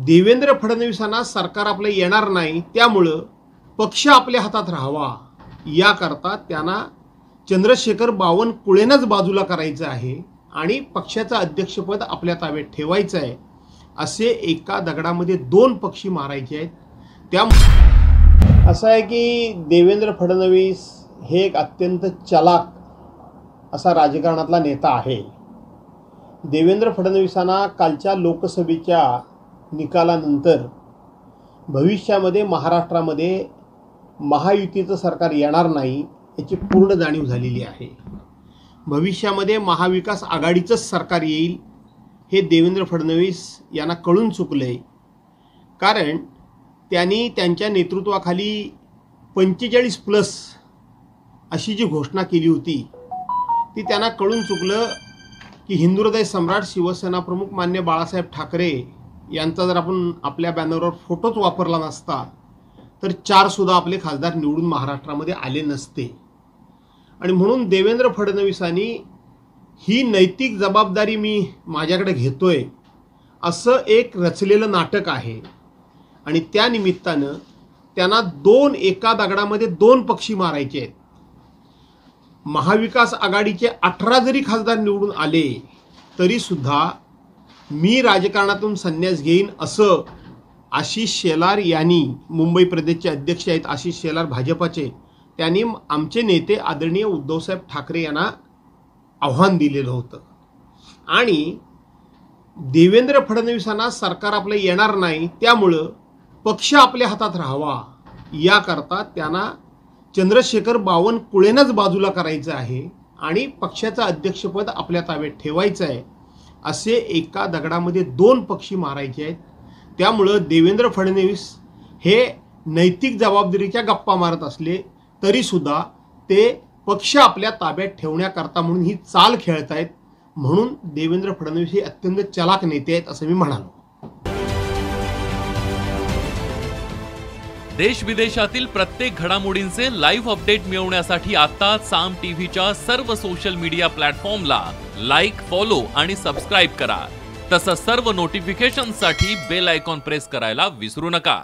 देवेंद्र फडणवीसांना सरकार आपलं येणार नाही, त्यामुळं पक्ष आपल्या हातात राहावा याकरता त्यांना चंद्रशेखर बावनकुळेंनाच बाजूला करायचं आहे आणि पक्षाचं अध्यक्षपद आपल्या ताब्यात ठेवायचं आहे, असे एका दगडामध्ये दोन पक्षी मारायचे आहेत। त्या असं आहे की देवेंद्र फडणवीस हे एक अत्यंत चलाक असा राजकारणातला नेता आहे। देवेंद्र फडणवीसांना कालच्या लोकसभेच्या निकालानंतर भविष्यामध्ये महाराष्ट्रामध्ये महायुतीचं सरकार येणार नाही याची पूर्ण जाणीव झालेली आहे। भविष्यामध्ये महाविकास आघाडीचंच सरकार येईल हे देवेंद्र फडणवीस यांना कळून चुकले, कारण त्यांनी त्यांच्या नेतृत्वाखाली 45+ अशी जी घोषणा केली होती ती त्यांना कळून चुकलं की हिंदू हृदय सम्राट शिवसेना प्रमुख मान्य बाळासाहेब ठाकरे यांचा जर आपण आपल्या बॅनरवर फोटोच वापरला नसता तर 4 सुद्धा आपले खासदार निवडून महाराष्ट्रामध्ये आले नसते। आणि म्हणून देवेंद्र फडणवीसांनी ही नैतिक जबाबदारी मी माझ्याकडे घेतोय असं एक रचलेलं नाटक आहे आणि त्या निमित्तानं त्यांना एका दगडामध्ये दोन पक्षी मारायचे आहेत। महाविकास आघाडीचे 18 जरी खासदार निवडून आले तरी सुद्धा मी राजकारणातून संन्यास घेईन असं आशिष शेलार यांनी, मुंबई प्रदेशचे अध्यक्ष आहेत आशिष शेलार भाजपाचे, त्यांनी आमचे नेते आदरणीय उद्धवसाहेब ठाकरे यांना आव्हान दिलेलं होतं। आणि देवेंद्र फडणवीसांना सरकार आपलं येणार नाही, त्यामुळं पक्ष आपल्या हातात राहावा याकरता त्यांना चंद्रशेखर बावनकुळेंनाच बाजूला करायचं आहे आणि पक्षाचं अध्यक्षपद आपल्या ताब्यात ठेवायचं आहे, असे एका दगडामध्ये दोन पक्षी मारायचे आहेत। त्यामुळं देवेंद्र फडणवीस हे नैतिक जबाबदारीच्या गप्पा मारत असले तरीसुद्धा ते पक्ष आपल्या ताब्यात ठेवण्याकरता म्हणून ही चाल खेळत आहेत। म्हणून देवेंद्र फडणवीस हे अत्यंत चलाक नेते आहेत असं मी म्हणालो। देश विदेशातील प्रत्येक घडामोडींचे लाईव्ह अपडेट मिळवण्यासाठी आता साम टीव्हीच्या सर्व सोशल मीडिया प्लॅटफॉर्मला लाईक, फॉलो आणि सबस्क्राईब करा। तसंच सर्व नोटिफिकेशनसाठी बेल आयकॉन प्रेस करायला विसरू नका।